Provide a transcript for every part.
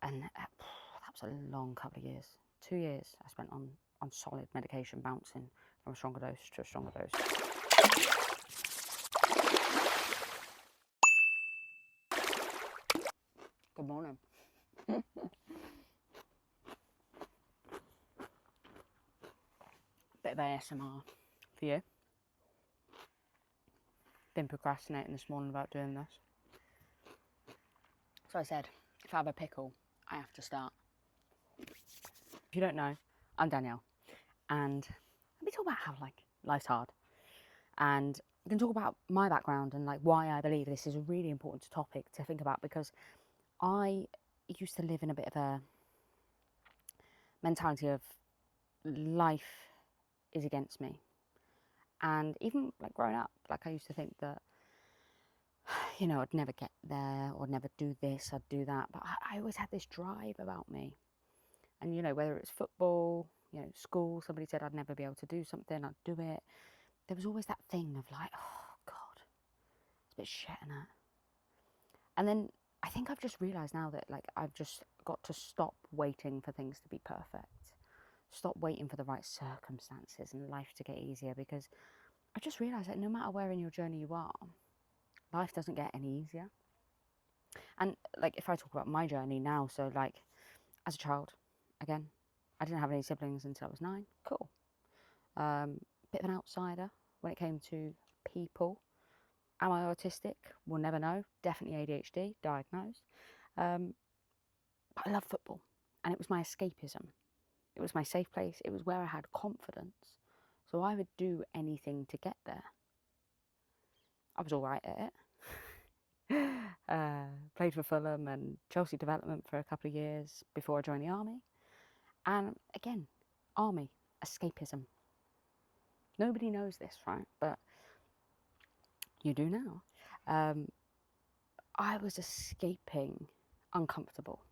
And that was a long couple of years. 2 years I spent on solid medication, bouncing from a stronger dose to a stronger dose. Good morning. Bit of ASMR for you. Been procrastinating this morning about doing this. So I said, if I have a pickle, I have to start. If you don't know, I'm Danielle, and let me talk about how life's hard, and we can talk about my background and why I believe this is a really important topic to think about, because I used to live in a bit of a mentality of life is against me. And even growing up, I used to think that, I'd never get there, or never do this, I'd do that. But I always had this drive about me. And, whether it's football, school, somebody said I'd never be able to do something, I'd do it. There was always that thing of oh, God, it's a bit shit, isn't it? And then I think I've just realised now that, I've just got to stop waiting for things to be perfect. Stop waiting for the right circumstances and life to get easier, because I just realised that no matter where in your journey you are, life doesn't get any easier. And if I talk about my journey now, so as a child, again, I didn't have any siblings until I was 9. Cool. Bit of an outsider when it came to people. Am I autistic? We'll never know. Definitely ADHD, diagnosed. But I love football, and it was my escapism. It was my safe place. It was where I had confidence. So I would do anything to get there. I was all right at it. Played for Fulham and Chelsea development for a couple of years before I joined the army. And again, army, escapism. Nobody knows this, right? But you do now. I was escaping uncomfortable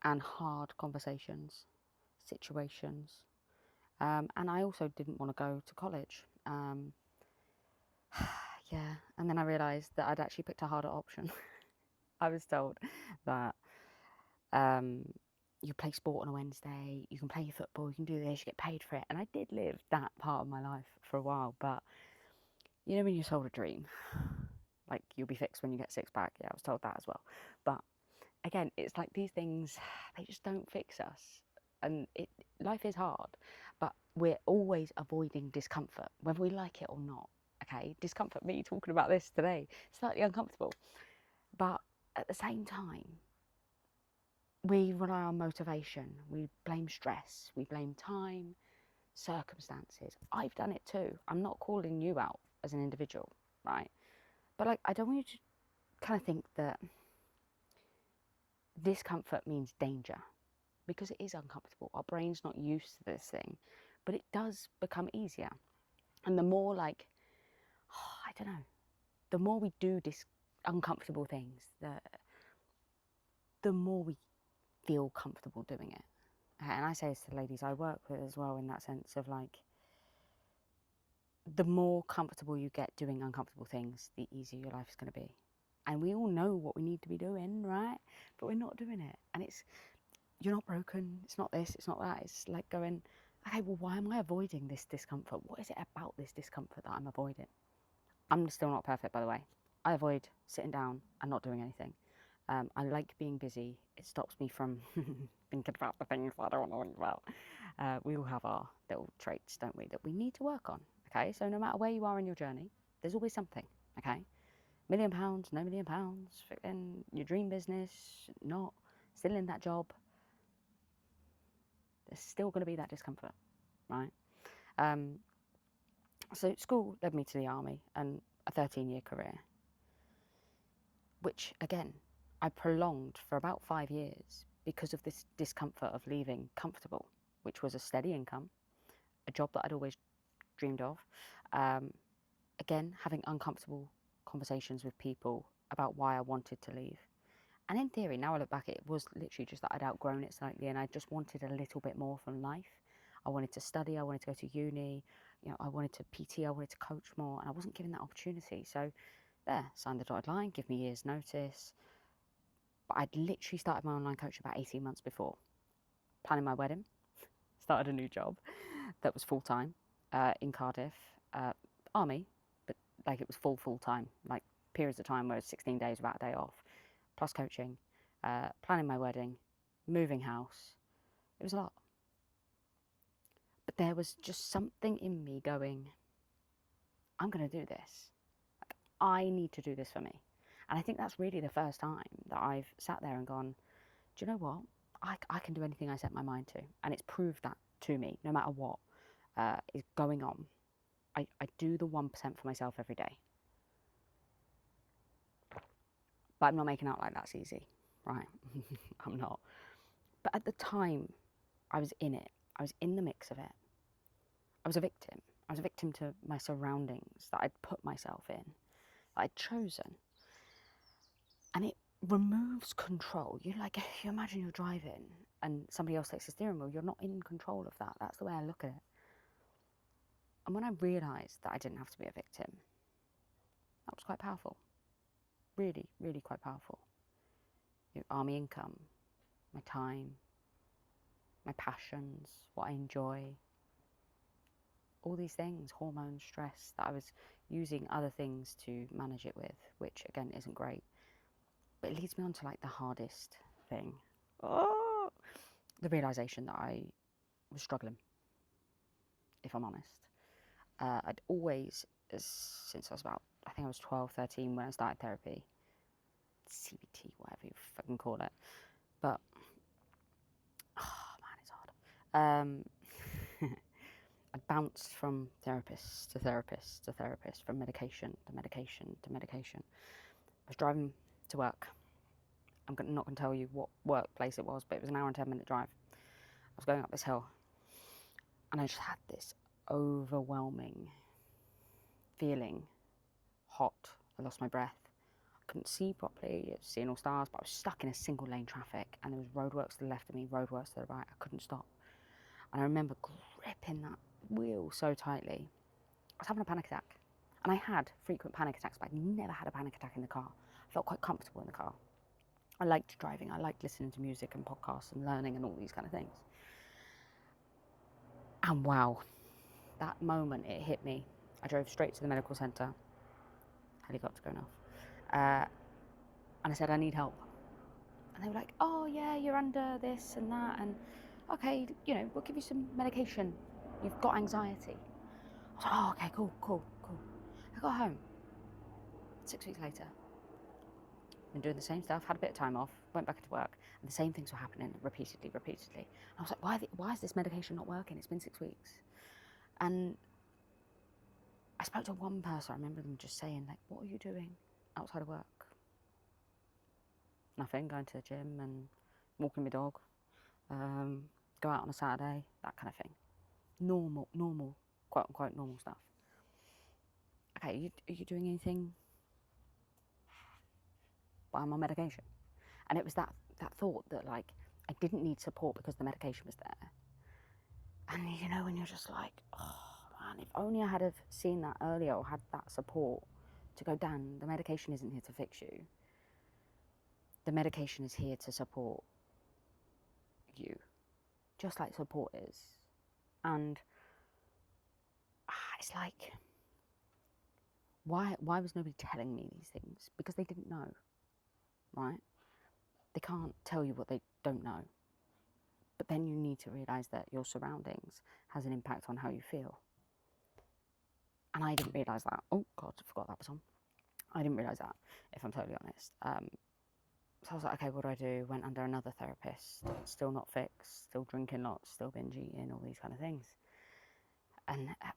and hard conversations, situations. And I also didn't want to go to college. Yeah, and then I realised that I'd actually picked a harder option. I was told that you play sport on a Wednesday, you can play your football, you can do this, you get paid for it. And I did live that part of my life for a while, but when you're sold a dream, you'll be fixed when you get six pack. Yeah, I was told that as well. But again, it's these things, they just don't fix us. And life is hard, but we're always avoiding discomfort, whether we like it or not. Okay, discomfort, me talking about this today, slightly uncomfortable. But at the same time, we rely on motivation, we blame stress, we blame time, circumstances. I've done it too. I'm not calling you out as an individual, right? But I don't want you to kind of think that discomfort means danger, because it is uncomfortable. Our brain's not used to this thing, but it does become easier. And the more I don't know, the more we do uncomfortable things, the more we feel comfortable doing it. And I say this to the ladies I work with as well, in that sense of the more comfortable you get doing uncomfortable things, the easier your life is going to be. And we all know what we need to be doing, right? But we're not doing it. And you're not broken, it's not this, it's not that. It's going, okay, well, why am I avoiding this discomfort? What is it about this discomfort that I'm avoiding? I'm still not perfect, by the way. I avoid sitting down and not doing anything. I like being busy. It stops me from thinking about the things I don't want to think about. We all have our little traits, don't we, that we need to work on. Okay, so no matter where you are in your journey, there's always something. Okay, £1 million, no £1 million, in your dream business, not still in that job. There's still going to be that discomfort, right? So school led me to the army and a 13-year career, which again, I prolonged for about 5 years because of this discomfort of leaving comfortable, which was a steady income, a job that I'd always dreamed of. Again, having uncomfortable conversations with people about why I wanted to leave. And in theory, now I look back, it was literally just that I'd outgrown it slightly and I just wanted a little bit more from life. I wanted to study, I wanted to go to uni, I wanted to PT, I wanted to coach more, and I wasn't given that opportunity. So there, signed the dotted line, give me a year's notice. But I'd literally started my online coaching about 18 months before, planning my wedding, started a new job that was full-time in Cardiff, army, but like it was full-time, like periods of time where it was 16 days without a day off, plus coaching, planning my wedding, moving house. It was a lot. But there was just something in me going, I'm going to do this. Like, I need to do this for me. And I think that's really the first time that I've sat there and gone, do you know what? I can do anything I set my mind to. And it's proved that to me, no matter what is going on. I do the 1% for myself every day. But I'm not making out like that's easy, right? I'm not. But at the time, I was in it. I was in the mix of it. I was a victim. I was a victim to my surroundings that I'd put myself in, that I'd chosen. And it removes control. You imagine you're driving and somebody else takes the steering wheel. You're not in control of that. That's the way I look at it. And when I realised that I didn't have to be a victim, that was quite powerful. Really, really quite powerful. Army income, my time, my passions, what I enjoy, all these things, hormones, stress, that I was using other things to manage it with, which again isn't great. But it leads me on to like the hardest thing. Oh, the realisation that I was struggling, if I'm honest. I'd always, since I was about, I think I was 12, 13 when I started therapy, CBT, whatever you fucking call it. But, oh man, it's hard. I bounced from therapist to therapist to therapist, from medication to medication to medication. I was driving to work. I'm not going to tell you what workplace it was, but it was an hour and 10-minute drive. I was going up this hill, and I just had this overwhelming feeling, hot. I lost my breath. I couldn't see properly. I was seeing all stars, but I was stuck in a single lane traffic, and there was roadworks to the left of me, roadworks to the right. I couldn't stop. And I remember gripping that wheel so tightly. I was having a panic attack. And I had frequent panic attacks, but I'd never had a panic attack in the car. I felt quite comfortable in the car. I liked driving. I liked listening to music and podcasts and learning and all these kind of things. And wow, that moment it hit me. I drove straight to the medical centre. Helicopter going off. And I said, I need help. And they were like, oh yeah, you're under this and that. And okay, we'll give you some medication. You've got anxiety. I was like, oh, okay, cool. I got home. 6 weeks later, been doing the same stuff, had a bit of time off, went back into work, and the same things were happening repeatedly. And I was like, why is this medication not working? It's been 6 weeks. And I spoke to one person, I remember them just saying, like, what are you doing outside of work? Nothing, going to the gym and walking my dog, go out on a Saturday, that kind of thing. Normal, quote unquote, normal stuff. Okay, are you doing anything while I'm on medication? And it was that thought that, like, I didn't need support because the medication was there. And when you're just like, oh man, if only I had have seen that earlier or had that support to go, Dan, the medication isn't here to fix you. The medication is here to support you, just like support is. And it's like, why was nobody telling me these things? Because they didn't know, right? They can't tell you what they don't know. But then you need to realise that your surroundings has an impact on how you feel. And I didn't realise that. Oh God, I forgot that was on. I didn't realise that, if I'm totally honest. So I was like, okay, what do I do? Went under another therapist, still not fixed, still drinking lots, still binge eating, all these kind of things. And that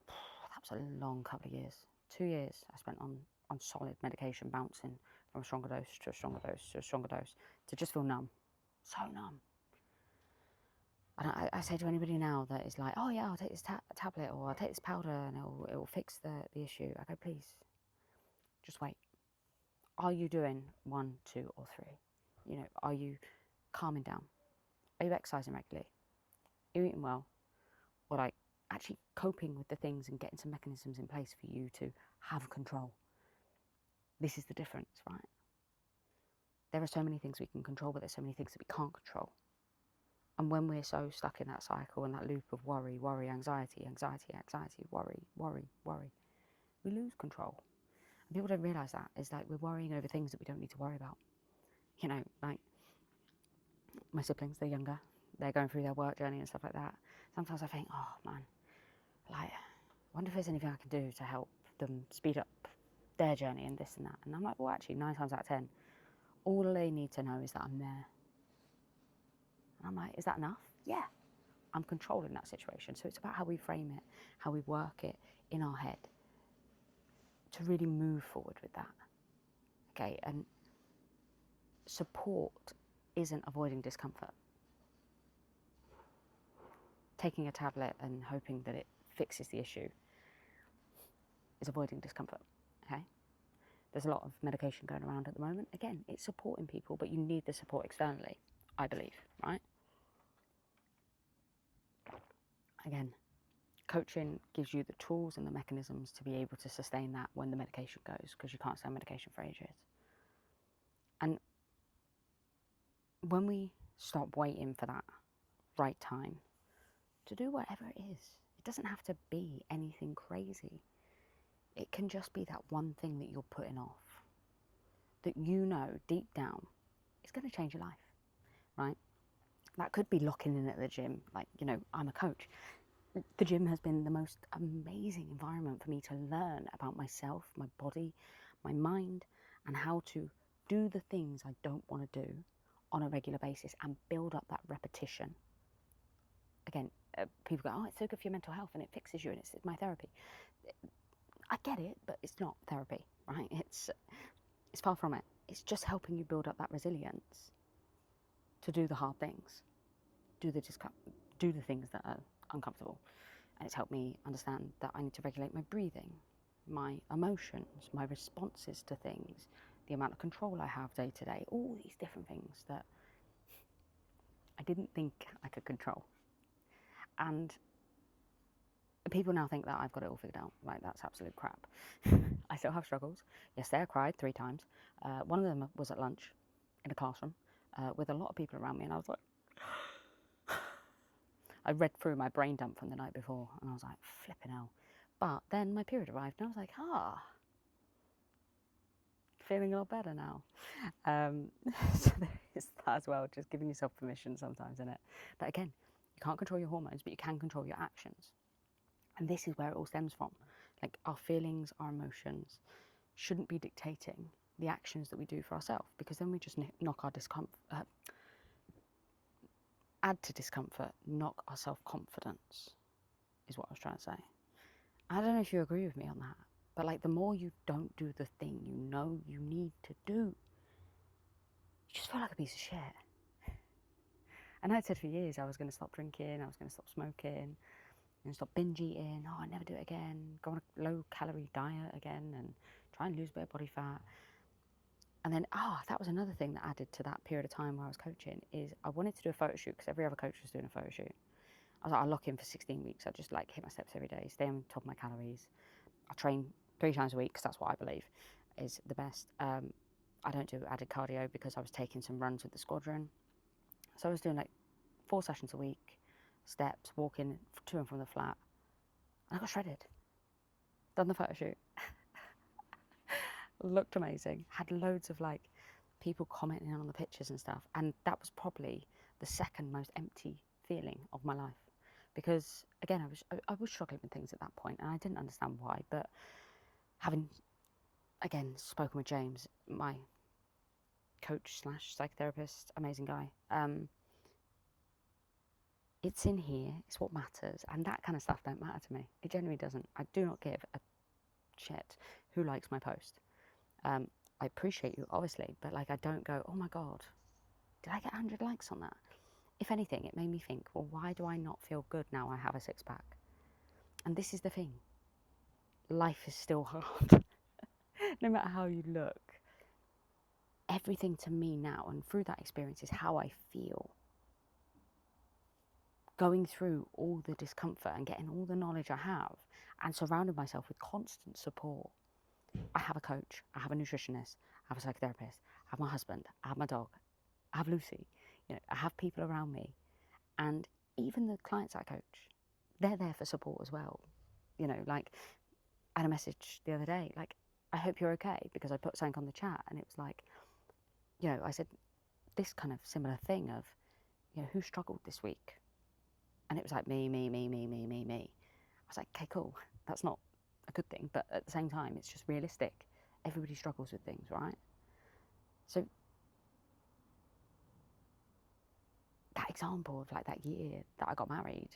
was a long couple of years. 2 years I spent on solid medication, bouncing from a stronger dose to a stronger dose to a stronger dose, to just feel numb. So numb. And I say to anybody now that is like, oh yeah, I'll take this tablet, or I'll take this powder and it will fix the issue. I go, please, just wait. Are you doing 1, 2, or 3? Are you calming down? Are you exercising regularly? Are you eating well? Or like actually coping with the things and getting some mechanisms in place for you to have control? This is the difference, right? there are so many things we can control, but there's so many things that we can't control. And when we're so stuck in that cycle and that loop of worry, anxiety, worry, we lose control. And people don't realise that. It's like we're worrying over things that we don't need to worry about. You know, like my siblings, they're younger, they're going through their work journey and stuff like that. Sometimes I think, oh man, like, I wonder if there's anything I can do to help them speed up their journey and this and that. And I'm like, well, actually, 9 times out of 10, all they need to know is that I'm there. And I'm like, is that enough? Yeah, I'm controlling that situation. So it's about how we frame it, how we work it in our head to really move forward with that. Okay, and support isn't avoiding discomfort. Taking a tablet and hoping that it fixes the issue is avoiding discomfort, okay? There's a lot of medication going around at the moment. Again, it's supporting people, but you need the support externally, I believe, right? Again, coaching gives you the tools and the mechanisms to be able to sustain that when the medication goes, because you can't stay on medication for ages. And when we stop waiting for that right time to do whatever it is, it doesn't have to be anything crazy. It can just be that one thing that you're putting off, that you know deep down is going to change your life, right? That could be locking in at the gym. Like, you know, I'm a coach. The gym has been the most amazing environment for me to learn about myself, my body, my mind, and how to do the things I don't want to do on a regular basis and build up that repetition. Again, people go, oh, it's so good for your mental health and it fixes you and it's my therapy. I get it, but it's not therapy, right? It's far from it. It's just helping you build up that resilience to do the hard things, do the things that are uncomfortable. And it's helped me understand that I need to regulate my breathing, my emotions, my responses to things, the amount of control I have day to day, all these different things that I didn't think I could control. And people now think that I've got it all figured out. Right, that's absolute crap. I still have struggles. Yesterday I cried 3 times. One of them was at lunch in a classroom with a lot of people around me, and I was like, I read through my brain dump from the night before, and I was like, flipping hell. But then my period arrived, and I was like, feeling a lot better now. So there is that as well, just giving yourself permission sometimes, innit? But again, you can't control your hormones, but you can control your actions. And this is where it all stems from. Like, our feelings, our emotions shouldn't be dictating the actions that we do for ourselves, because then we just knock our add to discomfort, knock our self-confidence, is what I was trying to say. I don't know if you agree with me on that, but like, the more you don't do the thing you know you need to do, you just feel like a piece of shit. And I'd said for years I was going to stop drinking, I was going to stop smoking, and stop binge eating. Oh, I never do it again. Go on a low-calorie diet again and try and lose a bit of body fat. And then, that was another thing that added to that period of time where I was coaching, is I wanted to do a photo shoot because every other coach was doing a photo shoot. I was like, I'll lock in for 16 weeks. I just like hit my steps every day, stay on top of my calories. I train 3 times a week because that's what I believe is the best. I don't do added cardio because I was taking some runs with the squadron. So I was doing like 4 sessions a week, steps, walking to and from the flat. And I got shredded. Done the photo shoot. Looked amazing. Had loads of like people commenting on the pictures and stuff. And that was probably the second most empty feeling of my life. Because again, I was struggling with things at that point and I didn't understand why. But having, again, spoken with James, my coach / psychotherapist, amazing guy, it's in here, it's what matters, and that kind of stuff don't matter to me. It genuinely doesn't. I do not give a shit who likes my post. I appreciate you, obviously, but like, I don't go, oh my God, did I get 100 likes on that? If anything, it made me think, well, why do I not feel good now I have a 6-pack? And this is the thing. Life is still hard. No matter how you look. Everything to me now, and through that experience, is how I feel. Going through all the discomfort and getting all the knowledge I have and surrounding myself with constant support. I have a coach, I have a nutritionist, I have a psychotherapist, I have my husband, I have my dog, I have Lucy, I have people around me. And even the clients I coach, they're there for support as well. Like, I had a message the other day, like, I hope you're okay, because I put something on the chat and it was like, I said this kind of similar thing of, who struggled this week? And it was like me. I was like, okay, cool. That's not a good thing, but at the same time, it's just realistic. Everybody struggles with things, right? So that example of like that year that I got married,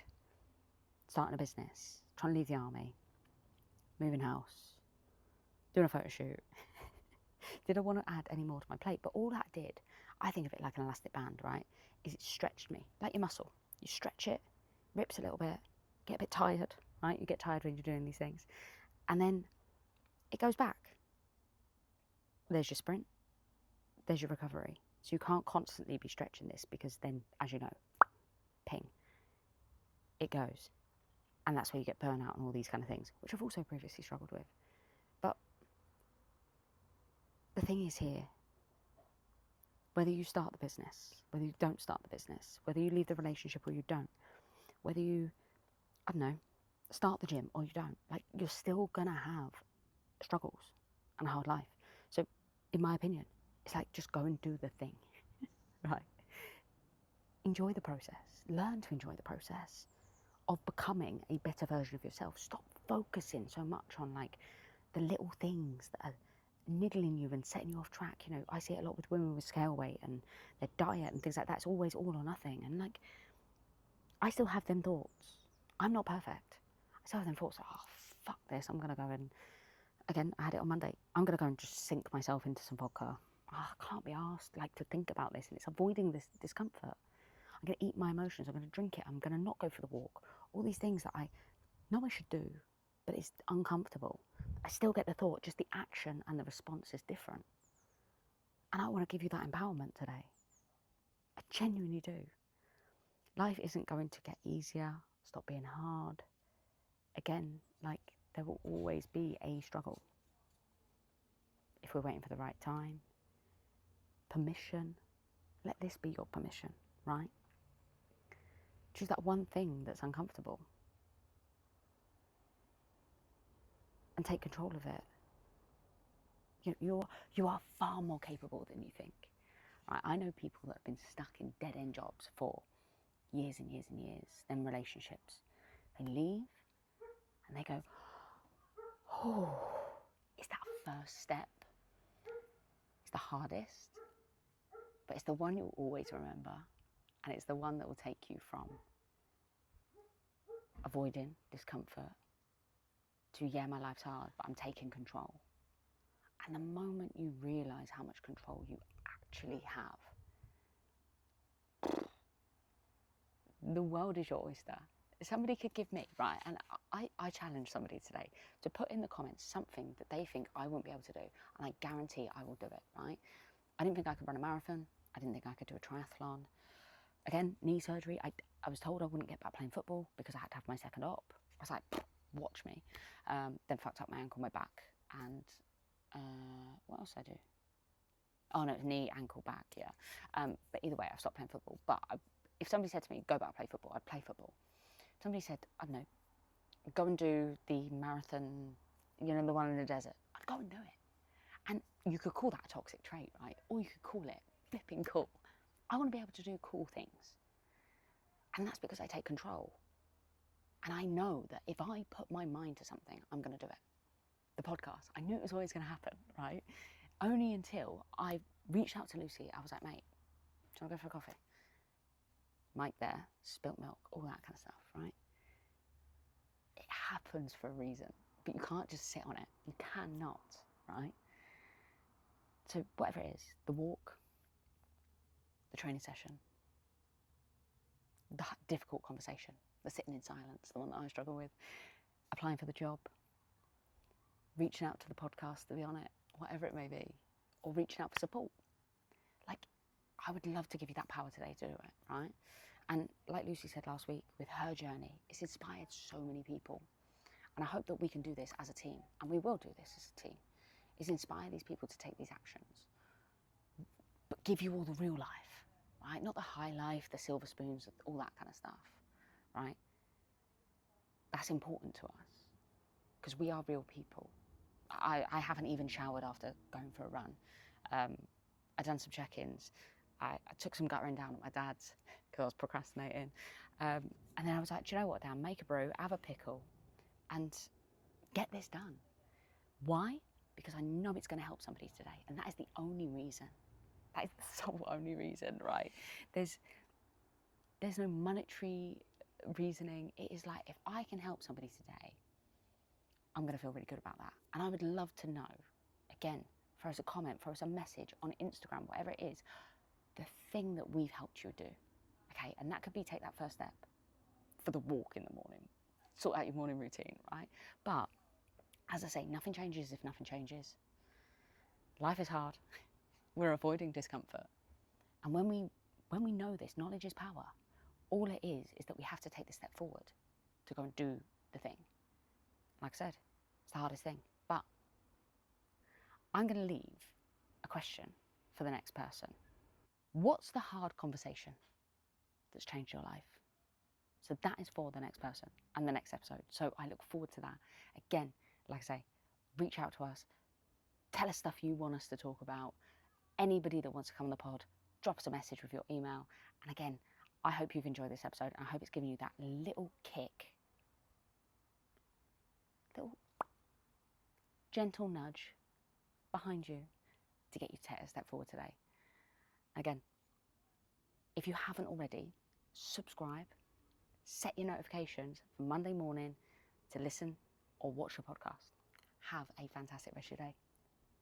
starting a business, trying to leave the army, moving house, doing a photo shoot. Did I want to add any more to my plate? But all that did, I think of it like an elastic band, right? Is it stretched me, like your muscle. You stretch it, rips a little bit, get a bit tired, right? You get tired when you're doing these things. And then it goes back. There's your sprint, there's your recovery. So you can't constantly be stretching this, because then, as you know, ping, it goes. And that's where you get burnout and all these kind of things, which I've also previously struggled with. But the thing is here, whether you start the business, whether you don't start the business, whether you leave the relationship or you don't, whether you, I don't know, start the gym or you don't, like, you're still gonna have struggles and a hard life. So in my opinion, it's like, just go and do the thing, right? Enjoy the process. Learn to enjoy the process of becoming a better version of yourself. Stop focusing so much on like the little things that are niggling you and setting you off track. I see it a lot with women with scale weight and their diet and things like that. It's always all or nothing. And like, I still have them thoughts. I'm not perfect. I still have them thoughts like, oh, fuck this. I'm going to go and, again, I had it on Monday. I'm going to go and just sink myself into some vodka. Oh, I can't be asked like to think about this, and it's avoiding this discomfort. I'm going to eat my emotions. I'm going to drink it. I'm going to not go for the walk. All these things that I know I should do, but it's uncomfortable. I still get the thought, just the action and the response is different. And I want to give you that empowerment today. I genuinely do. Life isn't going to get easier. Stop being hard. Again, like, there will always be a struggle. If we're waiting for the right time, permission, let this be your permission, right? Choose that one thing that's uncomfortable and take control of it. You are far more capable than you think. Right? I know people that have been stuck in dead-end jobs for years and years and years, then relationships. They leave and they go, oh, it's that first step. It's the hardest, but it's the one you'll always remember, and it's the one that will take you from avoiding discomfort to, yeah, my life's hard, but I'm taking control. And the moment you realise how much control you actually have, the world is your oyster. Somebody could give me, right, and I challenge somebody today to put in the comments something that they think I won't be able to do, and I guarantee I will do it, right? I didn't think I could run a marathon. I didn't think I could do a triathlon. Again, knee surgery. I was told I wouldn't get back playing football because I had to have my second op. I was like, watch me. Then fucked up my ankle, my back, and what else did I do? Oh no, knee, ankle, back, yeah. But either way, I've stopped playing football. But if somebody said to me, go back, play football, I'd play football. If somebody said, I don't know, go and do the marathon, the one in the desert, I'd go and do it. And you could call that a toxic trait, right? Or you could call it flipping cool. I want to be able to do cool things. And that's because I take control. And I know that if I put my mind to something, I'm going to do it. The podcast, I knew it was always going to happen, right? Only until I reached out to Lucy, I was like, mate, do you want to go for a coffee? Mike there, spilt milk, all that kind of stuff, right? It happens for a reason, but you can't just sit on it. You cannot, right? So whatever it is, the walk, the training session, the difficult conversation, the sitting in silence, the one that I struggle with, applying for the job, reaching out to the podcast to be on it, whatever it may be, or reaching out for support. Like, I would love to give you that power today to do it, right? And like Lucy said last week, with her journey, it's inspired so many people. And I hope that we can do this as a team, and we will do this as a team, is inspire these people to take these actions. give you all the real life, right? Not the high life, the silver spoons, all that kind of stuff, right? That's important to us because we are real people. I haven't even showered after going for a run. I've done some check-ins. I took some guttering down at my dad's because I was procrastinating. And then I was like, do you know what, Dan? Make a brew, have a pickle, and get this done. Why? Because I know it's going to help somebody today. And that is the only reason. That is the sole only reason, right? There's no monetary reasoning. It is like, if I can help somebody today, I'm going to feel really good about that. And I would love to know, again, throw us a comment, throw us a message on Instagram, whatever it is, the thing that we've helped you do. Okay, and that could be take that first step for the walk in the morning. Sort out your morning routine, right? But as I say, nothing changes if nothing changes. Life is hard. We're avoiding discomfort. And when we know this, knowledge is power. All it is that we have to take the step forward to go and do the thing. Like I said, it's the hardest thing. But I'm going to leave a question for the next person. What's the hard conversation that's changed your life? So that is for the next person and the next episode. So I look forward to that. Again, like I say, reach out to us. Tell us stuff you want us to talk about. Anybody that wants to come on the pod, drop us a message with your email. And again, I hope you've enjoyed this episode. I hope it's given you that little kick, little gentle nudge behind you to get you to take a step forward today. Again, if you haven't already, subscribe, set your notifications for Monday morning to listen or watch the podcast. Have a fantastic rest of your day.